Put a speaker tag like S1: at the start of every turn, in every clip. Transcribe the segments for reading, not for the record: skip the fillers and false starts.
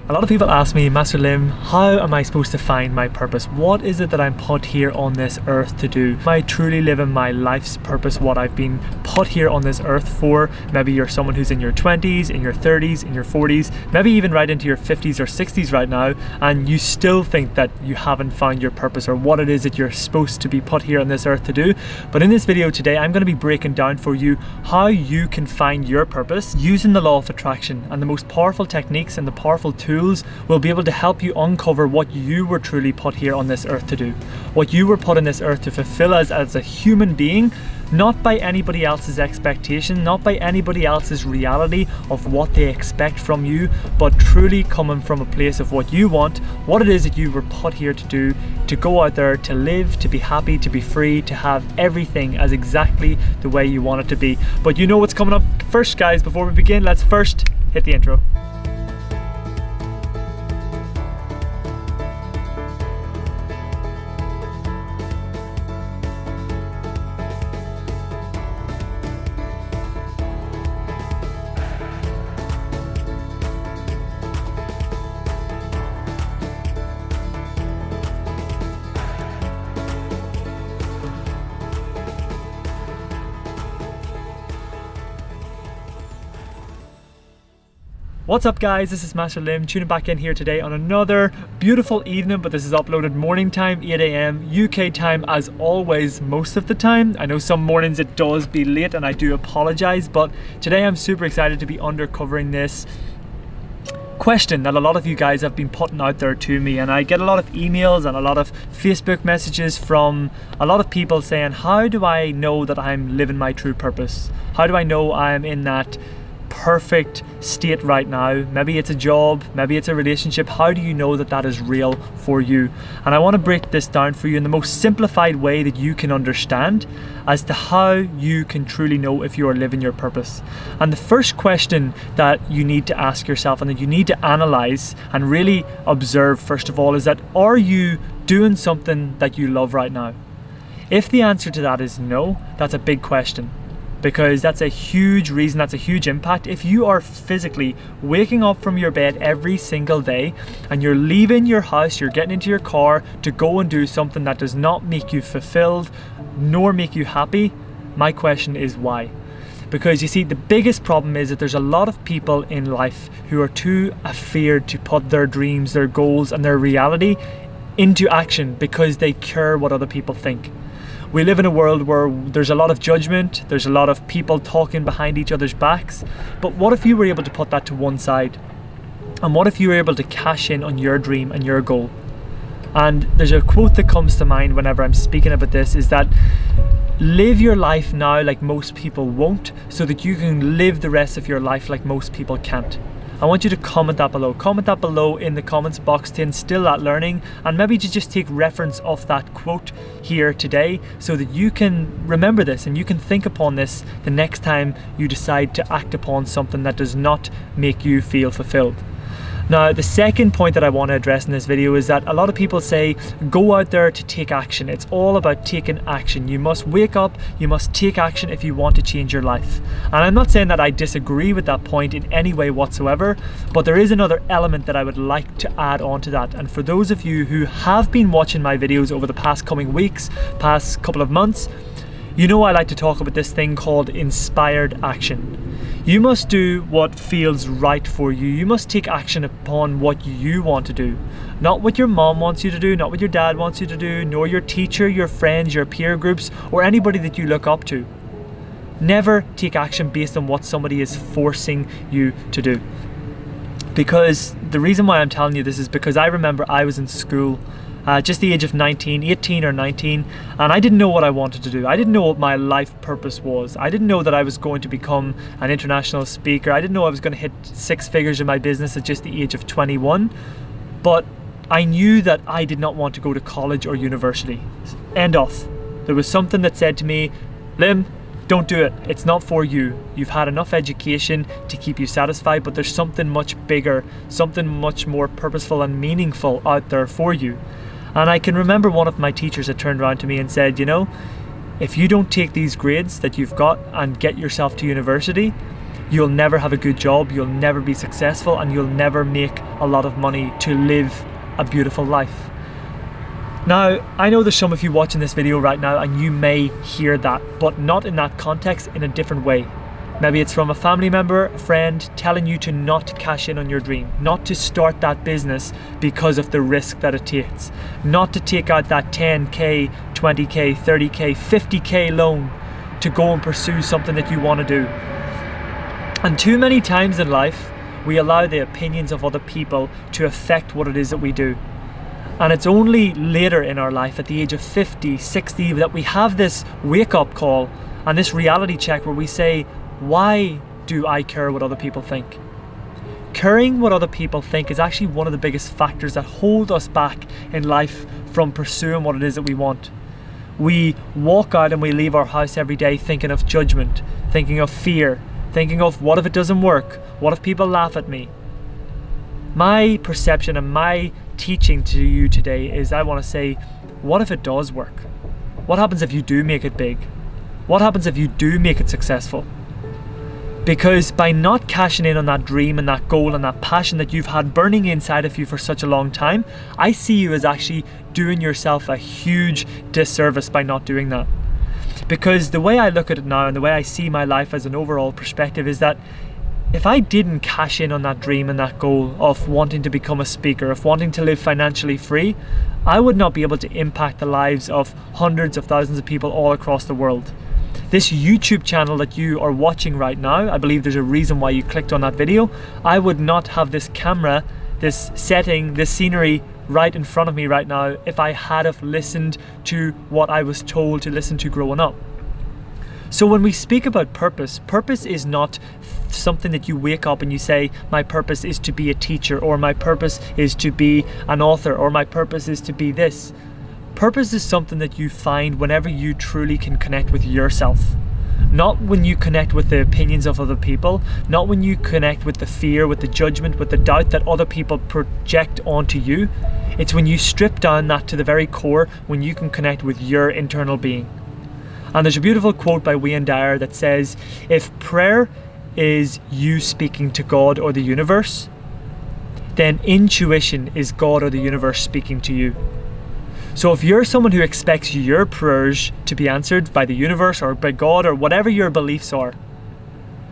S1: A lot of people ask me, Master Lim, how am I supposed to find my purpose? What is it that I'm put here on this earth to do? Am I truly living my life's purpose, what I've been put here on this earth for? Maybe you're someone who's in your 20s, in your 30s, in your 40s, maybe even right into your 50s or 60s right now, and you still think that you haven't found your purpose or what it is that you're supposed to be put here on this earth to do. But in this video today, I'm going to be breaking down for you how you can find your purpose using the law of attraction, and the most powerful techniques and the powerful tools will be able to help you uncover what you were truly put here on this earth to do. What you were put on this earth to fulfill as a human being, not by anybody else's expectation, not by anybody else's reality of what they expect from you, but truly coming from a place of what you want, what it is that you were put here to do, to go out there, to live, to be happy, to be free, to have everything as exactly the way you want it to be. But you know what's coming up first, guys. Before we begin, let's first hit the intro. What's up, guys? This is Master Lim tuning back in here today on another beautiful evening, but this is uploaded morning time, 8 AM UK time as always most of the time. I know some mornings it does be late and I do apologize, but today I'm super excited to be uncovering this question that a lot of you guys have been putting out there to me, and I get a lot of emails and a lot of Facebook messages from a lot of people saying, how do I know that I'm living my true purpose? How do I know I'm in that perfect state right now? Maybe it's a job, maybe it's a relationship. How do you know that that is real for you? And I want to break this down for you in the most simplified way that you can understand as to how you can truly know if you are living your purpose. And the first question that you need to ask yourself and that you need to analyze and really observe first of all is that, are you doing something that you love right now? If the answer to that is no, that's a big question, because that's a huge reason, that's a huge impact. If you are physically waking up from your bed every single day and you're leaving your house, you're getting into your car to go and do something that does not make you fulfilled nor make you happy, my question is why? Because you see, the biggest problem is that there's a lot of people in life who are too afraid to put their dreams, their goals and their reality into action because they care what other people think. We live in a world where there's a lot of judgment, there's a lot of people talking behind each other's backs, but what if you were able to put that to one side? And what if you were able to cash in on your dream and your goal? And there's a quote that comes to mind whenever I'm speaking about this, is that live your life now like most people won't, so that you can live the rest of your life like most people can't. I want you to comment that below. Comment that below in the comments box to instill that learning, and maybe to just take reference of that quote here today so that you can remember this and you can think upon this the next time you decide to act upon something that does not make you feel fulfilled. Now, the second point that I want to address in this video is that a lot of people say, go out there to take action. It's all about taking action. You must wake up, you must take action if you want to change your life. And I'm not saying that I disagree with that point in any way whatsoever, but there is another element that I would like to add on to that. And for those of you who have been watching my videos over the past coming weeks, past couple of months, you know I like to talk about this thing called inspired action. You must do what feels right for you. You must take action upon what you want to do. Not what your mom wants you to do, not what your dad wants you to do, nor your teacher, your friends, your peer groups, or anybody that you look up to. Never take action based on what somebody is forcing you to do. Because the reason why I'm telling you this is because I remember I was in school, just the age of 18 or 19, and I didn't know what I wanted to do. I didn't know what my life purpose was. I didn't know that I was going to become an international speaker. I didn't know I was going to hit six figures in my business at just the age of 21. But I knew that I did not want to go to college or university. End off. There was something that said to me, Lim, don't do it. It's not for you. You've had enough education to keep you satisfied, but there's something much bigger, something much more purposeful and meaningful out there for you. And I can remember one of my teachers had turned around to me and said, you know, if you don't take these grades that you've got and get yourself to university, you'll never have a good job, you'll never be successful, and you'll never make a lot of money to live a beautiful life. Now, I know there's some of you watching this video right now and you may hear that, but not in that context, in a different way. Maybe it's from a family member, a friend, telling you to not cash in on your dream, not to start that business because of the risk that it takes, not to take out that 10k, 20k, 30k, 50k loan to go and pursue something that you want to do. And too many times in life, we allow the opinions of other people to affect what it is that we do. And it's only later in our life, at the age of 50, 60, that we have this wake-up call and this reality check where we say, why do I care what other people think? Caring what other people think is actually one of the biggest factors that hold us back in life from pursuing what it is that we want. We walk out and we leave our house every day thinking of judgment, thinking of fear, thinking of what if it doesn't work? What if people laugh at me? My perception and my teaching to you today is I want to say, what if it does work? What happens if you do make it big? What happens if you do make it successful? Because by not cashing in on that dream and that goal and that passion that you've had burning inside of you for such a long time, I see you as actually doing yourself a huge disservice by not doing that. Because the way I look at it now and the way I see my life as an overall perspective is that if I didn't cash in on that dream and that goal of wanting to become a speaker, of wanting to live financially free, I would not be able to impact the lives of hundreds of thousands of people all across the world. This YouTube channel that you are watching right now, I believe there's a reason why you clicked on that video. I would not have this camera, this setting, this scenery right in front of me right now if I had have listened to what I was told to listen to growing up. So when we speak about purpose, purpose is not something that you wake up and you say, my purpose is to be a teacher, or my purpose is to be an author, or my purpose is to be this. Purpose is something that you find whenever you truly can connect with yourself. Not when you connect with the opinions of other people, not when you connect with the fear, with the judgment, with the doubt that other people project onto you. It's when you strip down that to the very core, when you can connect with your internal being. And there's a beautiful quote by Wayne Dyer that says, if prayer is you speaking to God or the universe, then intuition is God or the universe speaking to you. So if you're someone who expects your prayers to be answered by the universe or by God or whatever your beliefs are,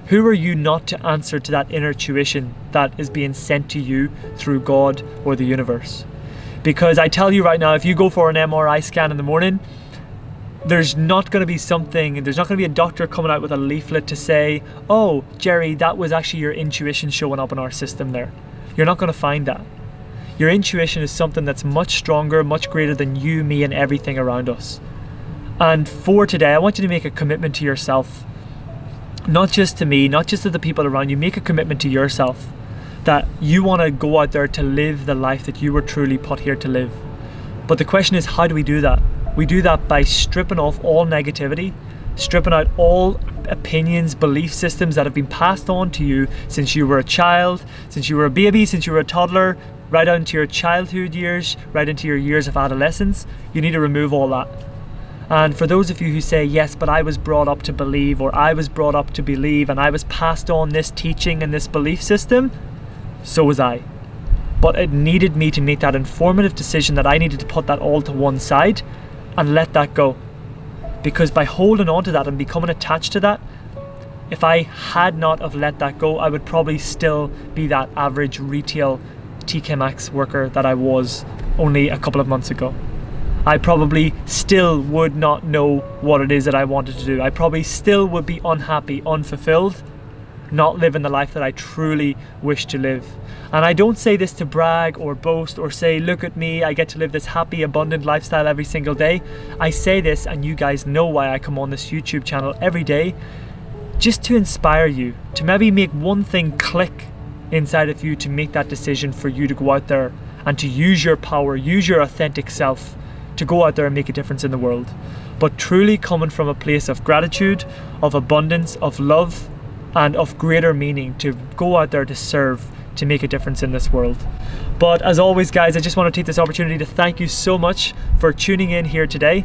S1: who are you not to answer to that inner tuition that is being sent to you through God or the universe? Because I tell you right now, if you go for an MRI scan in the morning, there's not going to be a doctor coming out with a leaflet to say, oh, Jerry, that was actually your intuition showing up in our system there. You're not going to find that. Your intuition is something that's much stronger, much greater than you, me, and everything around us. And for today, I want you to make a commitment to yourself. Not just to me, not just to the people around you. Make a commitment to yourself that you want to go out there to live the life that you were truly put here to live. But the question is, how do we do that? We do that by stripping off all negativity, stripping out all opinions, belief systems that have been passed on to you since you were a child, since you were a baby, since you were a toddler, right out into your childhood years, right into your years of adolescence. You need to remove all that. And for those of you who say, yes, but I was brought up to believe, or I was brought up to believe, and I was passed on this teaching and this belief system, so was I. But it needed me to make that informative decision that I needed to put that all to one side and let that go. Because by holding on to that and becoming attached to that, if I had not have let that go, I would probably still be that average retail TK Maxx worker that I was only a couple of months ago. I probably still would not know what it is that I wanted to do. I probably still would be unhappy, unfulfilled, not living the life that I truly wish to live. And I don't say this to brag or boast or say, look at me, I get to live this happy, abundant lifestyle every single day. I say this, and you guys know why I come on this YouTube channel every day, just to inspire you, to maybe make one thing click inside of you to make that decision for you to go out there and to use your power, use your authentic self to go out there and make a difference in the world. But truly coming from a place of gratitude, of abundance, of love, and of greater meaning, to go out there to serve, to make a difference in this world. But as always, guys, I just want to take this opportunity to thank you so much for tuning in here today.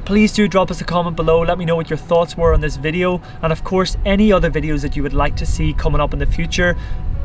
S1: Please do drop us a comment below, let me know what your thoughts were on this video, and of course any other videos that you would like to see coming up in the future.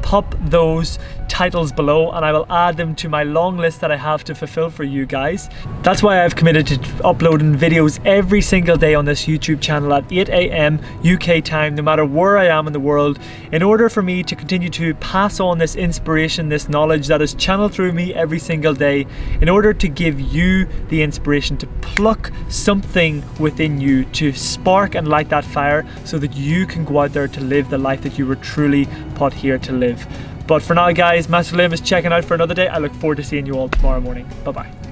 S1: Pop those titles below and I will add them to my long list that I have to fulfill for you guys. That's why I've committed to uploading videos every single day on this YouTube channel at 8 AM UK time, no matter where I am in the world, in order for me to continue to pass on this inspiration, this knowledge that is channeled through me every single day, in order to give you the inspiration to pluck something within you, to spark and light that fire so that you can go out there to live the life that you were truly put here to live. But for now guys, Master Liam is checking out for another day. I look forward to seeing you all tomorrow morning. Bye bye.